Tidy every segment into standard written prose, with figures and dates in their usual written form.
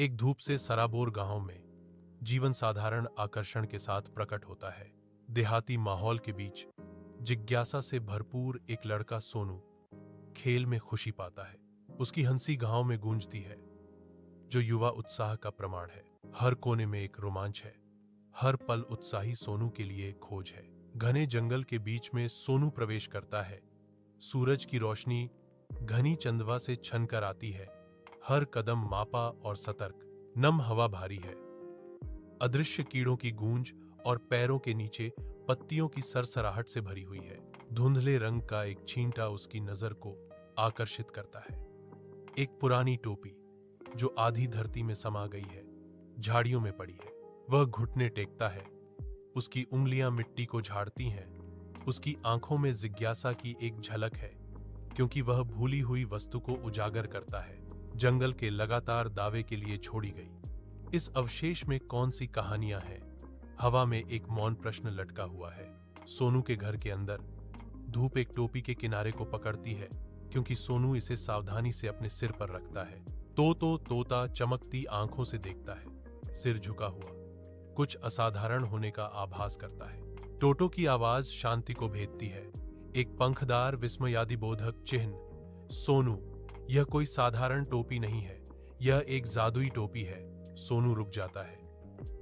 एक धूप से सराबोर गांव में जीवन साधारण आकर्षण के साथ प्रकट होता है। देहाती माहौल के बीच जिज्ञासा से भरपूर एक लड़का सोनू खेल में खुशी पाता है। उसकी हंसी गांव में गूंजती है, जो युवा उत्साह का प्रमाण है। हर कोने में एक रोमांच है, हर पल उत्साही सोनू के लिए खोज है। घने जंगल के बीच में सोनू प्रवेश करता है। सूरज की रोशनी घनी चंदवा से छन कर आती है। हर कदम मापा और सतर्क। नम हवा भारी है, अदृश्य कीड़ों की गूंज और पैरों के नीचे पत्तियों की सरसराहट से भरी हुई है। धुंधले रंग का एक छींटा उसकी नजर को आकर्षित करता है। एक पुरानी टोपी जो आधी धरती में समा गई है, झाड़ियों में पड़ी है। वह घुटने टेकता है, उसकी उंगलियां मिट्टी को झाड़ती हैं। उसकी आंखों में जिज्ञासा की एक झलक है, क्योंकि वह भूली हुई वस्तु को उजागर करता है, जंगल के लगातार दावे के लिए छोड़ी गई। इस अवशेष में कौन सी कहानियां हैं? हवा में एक मौन प्रश्न लटका हुआ है। सोनू के घर के अंदर धूप एक टोपी के किनारे को पकड़ती है, क्योंकि सोनू इसे सावधानी से अपने सिर पर रखता है। तोता चमकती आंखों से देखता है, सिर झुका हुआ, कुछ असाधारण होने का आभास करता है। टोटो की आवाज शांति को भेदती है, एक पंखदार विस्मयादिबोधक चिन्ह। सोनू, यह कोई साधारण टोपी नहीं है, यह एक जादुई टोपी है। सोनू रुक जाता है,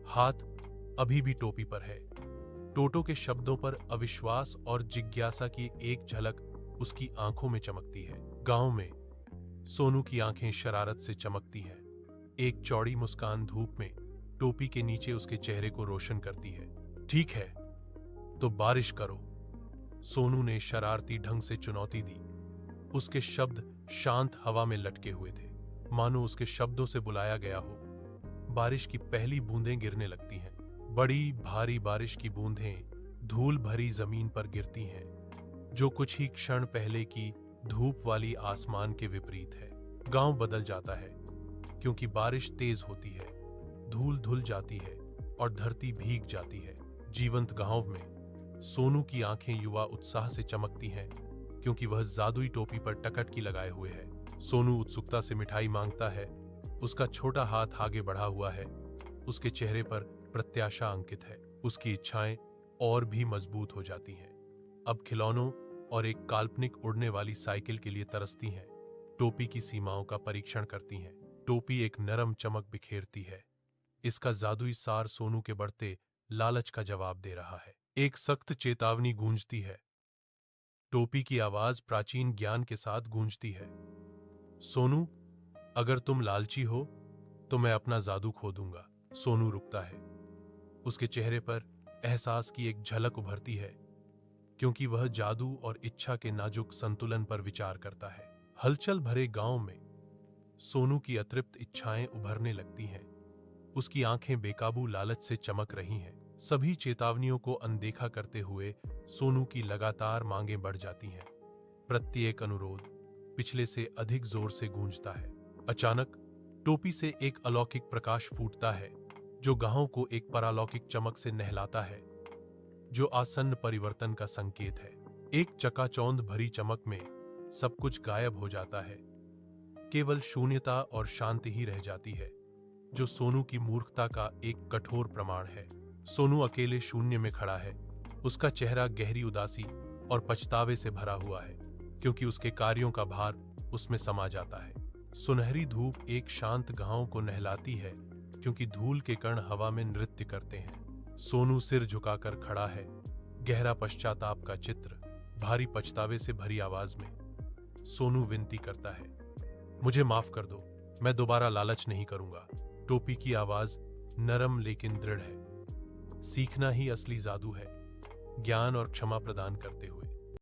हाथ अभी भी टोपी पर है। टोटो के शब्दों पर अविश्वास और जिज्ञासा की एक झलक उसकी आंखों में चमकती है। गांव में सोनू की आंखें शरारत से चमकती हैं। एक चौड़ी मुस्कान धूप में टोपी के नीचे उसके चेहरे को रोशन करती है। ठीक है, तो बारिश करो, सोनू ने शरारती ढंग से चुनौती दी। उसके शब्द शांत हवा में लटके हुए थे, मानो उसके शब्दों से बुलाया गया हो। बारिश की पहली बूंदें गिरने लगती हैं। बड़ी भारी बारिश की बूंदें धूल भरी जमीन पर गिरती हैं, जो कुछ ही क्षण पहले की धूप वाली आसमान के विपरीत है। गांव बदल जाता है, क्योंकि बारिश तेज होती है, धूल धुल जाती है और धरती भीग जाती है। जीवंत गांव में सोनू की आंखें युवा उत्साह से चमकती हैं, क्योंकि वह जादुई टोपी पर टकटकी लगाए हुए है। सोनू उत्सुकता से मिठाई मांगता है, उसका छोटा हाथ आगे बढ़ा हुआ है, उसके चेहरे पर प्रत्याशा अंकित है। उसकी इच्छाएं और भी मजबूत हो जाती हैं। अब खिलौनों और एक काल्पनिक उड़ने वाली साइकिल के लिए तरसती हैं। टोपी की सीमाओं का परीक्षण करती हैं। टोपी एक नरम चमक बिखेरती है। इसका जादुई सार सोनू के बढ़ते लालच का जवाब दे रहा है। एक सख्त चेतावनी गूंजती है। टोपी की आवाज प्राचीन ज्ञान के साथ गूंजती है। सोनू, अगर तुम लालची हो तो मैं अपना जादू खो दूंगा। सोनू रुकता है, उसके चेहरे पर एहसास की एक झलक उभरती है, क्योंकि वह जादू और इच्छा के नाजुक संतुलन पर विचार करता है। हलचल भरे गांव में सोनू की अतृप्त इच्छाएं उभरने लगती हैं। उसकी आंखें बेकाबू लालच से चमक रही हैं। सभी चेतावनियों को अनदेखा करते हुए सोनू की लगातार मांगें बढ़ जाती हैं। प्रत्येक अनुरोध पिछले से अधिक जोर से गूंजता है। अचानक टोपी से एक अलौकिक प्रकाश फूटता है, जो गांव को एक परालौकिक चमक से नहलाता है, जो आसन्न परिवर्तन का संकेत है। एक चकाचौंध भरी चमक में सब कुछ गायब हो जाता है, केवल शून्यता और शांति ही रह जाती है, जो सोनू की मूर्खता का एक कठोर प्रमाण है। सोनू अकेले शून्य में खड़ा है, उसका चेहरा गहरी उदासी और पछतावे से भरा हुआ है, क्योंकि उसके कार्यों का भार उसमें समा जाता है। सुनहरी धूप एक शांत गांव को नहलाती है, क्योंकि धूल के कण हवा में नृत्य करते हैं। सोनू सिर झुकाकर खड़ा है, गहरा पश्चाताप का चित्र, भारी पछतावे से भरी आवाज में। सोनू विनती करता है, मुझे माफ कर दो, मैं दोबारा लालच नहीं करूंगा। टोपी की आवाज नरम लेकिन दृढ़ है। सीखना ही असली जादू है, ज्ञान और क्षमा प्रदान करते हुए।